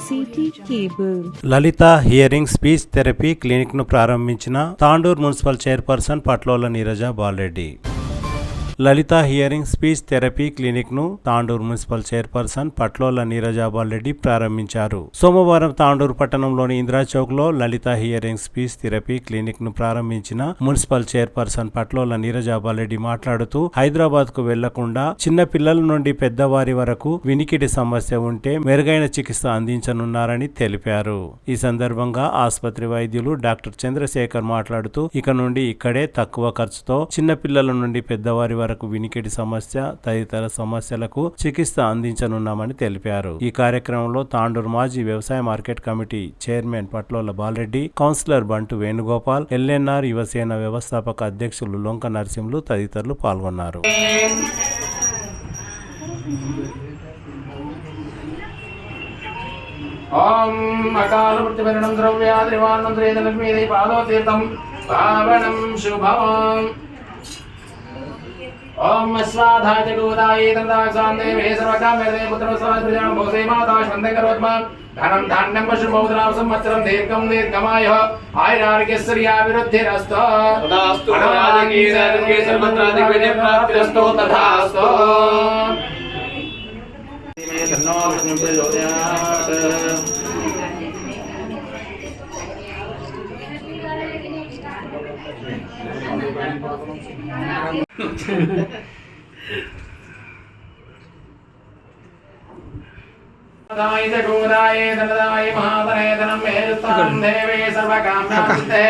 City cable. Lalitha hearing speech therapy clinic ను ప్రారంభించిన Tandur municipal chairperson Patlola Neeraja Balareddy. Lalitha hearing speech therapy clinic ను Tandur municipal chairperson Patlola Neerajabal Reddy ప్రారంభించారు. సోమవారం తాండూరు పట్టణంలోని ఇందిరా చౌక్ లో Lalitha hearing speech therapy clinic ను ప్రారంభించిన మున్సిపల్ చైర్పర్సన్ పట్లోల నీరజాబాల్ రెడ్డి మాట్లాడుతూ హైదరాబాద్ కు వెళ్లకుండా చిన్న పిల్లల నుండి పెద్దవారి వరకు వినికిడి సమస్య ఉంటే మెరుగైన చికిత్స అందించనున్నారని తెలిపారు. ఈ సందర్భంగా ఆసుపత్రి వైద్యులు డాక్టర్ చంద్రశేఖర్ మాట్లాడుతూ ఇక నుండి ఇక్కడే తక్కువ ఖర్చుతో చిన్న పిల్లల నుండి పెద్దవారి వరకు వినికిడి సమస్య తదితర సమస్యలకు చికిత్స అందించనున్నామని తెలిపారు. ఈ కార్యక్రమంలో తాండూరు మాజీ వ్యవసాయ market committee chairman Patlola Balreddy, councillor Bantu Venugopal, LNR Yuvasena వ్యవస్థాపక అధ్యక్షులు లొంక నరసింహులు తదితరులు పాల్గొన్నారు. ఓం అకాల మృత్యుపరిణం ద్రవ్యాద్రివాణం త్రేదలక్ష్మీదేవి పాదోతీర్థం పావనం శుభం. ओम स्वाधाय जगोदाये तदाक्षान्ते वे सर्वकामेर्दे पुत्रस्वाद्रिजां भोसे माता शन्ते करोत्मा धनं धान्यं पशुपौत्रां संवत्सरं दीर्घं दीर्घमायुः आयुरारोग्यश्रियाभिवृद्धिरस्तु तथास्तु राजकीय सर्वत्र दिग्विजय प्राप्तिरस्तु तथास्तु तन्नो प्रचोदयात्. दाय जगोदाय धनदाय महाधने धनं मेरुतां देवे सर्वकाम्यान्ते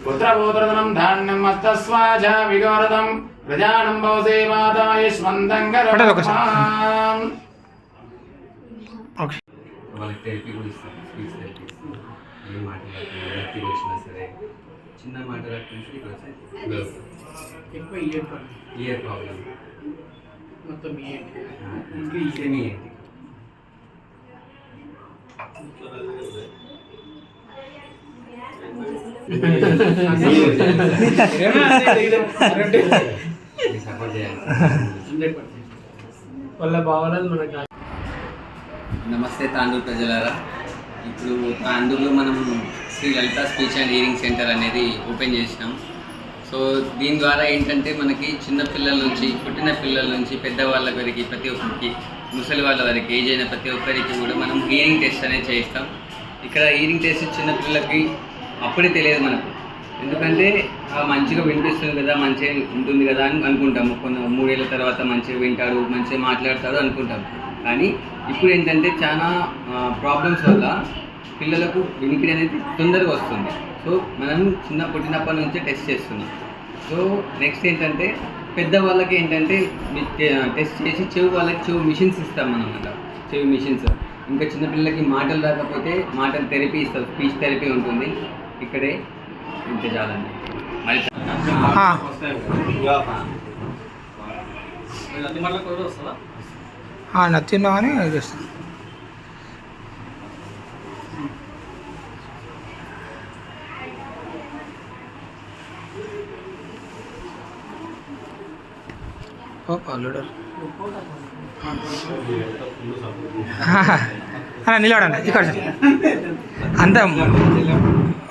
पुत्रपुत्रधनं धान्यं मस्तस्वाजा विगोरदं प्रजानं भवसे माताय स्मन्दं करोम्. చిన్న మాటలు ఎక్కువ ఇయర్ ప్రాబ్లం మొత్తం సెమీ ఏంటి సపోర్ట్ చేయాలి వాళ్ళ భావనలు మనకు. నమస్తే తాండూరు ప్రజలారా, ఇప్పుడు తాండూరులో మనం శ్రీ లలిత స్పీచ్ అండ్ హియరింగ్ సెంటర్ అనేది ఓపెన్ చేసినాం. సో దీని ద్వారా ఏంటంటే మనకి చిన్న పిల్లల నుంచి పుట్టిన పిల్లల నుంచి పెద్దవాళ్ళ వరకు ప్రతి ఒక్కరికి ముసలి వాళ్ళ వరకు ఏజ్ అయిన ప్రతి ఒక్కరికి కూడా మనం హియరింగ్ టెస్ట్ అనేది చేయిస్తాం. ఇక్కడ హియరింగ్ టెస్ట్ చిన్న పిల్లలకి అప్పుడే తెలియదు మనకు, ఎందుకంటే మంచిగా వినిపిస్తుంది కదా, మంచిగా ఉంటుంది కదా అని అనుకుంటాము. కొన్ని 3 ఏళ్ళ తర్వాత మంచిగా వింటాడు, మంచిగా మాట్లాడతాడు అనుకుంటాం. కానీ ఇప్పుడు ఏంటంటే చాలా ప్రాబ్లమ్స్ వల్ల పిల్లలకు వినికిడి అనేది తొందరగా వస్తుంది. సో మనం పుట్టినప్పటి నుంచే టెస్ట్ చేస్తున్నాం. సో నెక్స్ట్ ఏంటంటే పెద్దవాళ్ళకి ఏంటంటే టెస్ట్ చేసి చెవి మిషన్స్ ఇస్తాం అన్నమాట, చెవి మిషన్స్. ఇంకా చిన్నపిల్లలకి మాటలు రాకపోతే మాటలు థెరపీ ఇస్తాం, స్పీచ్ థెరపీ ఉంటుంది ఇక్కడే. ఇంతే చాలండి. మరి నచ్చిందా అని చేస్తాను. నిలబడండి ఇక్కడ అంత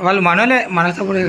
వాళ్ళు మనోలే మనతో కూడా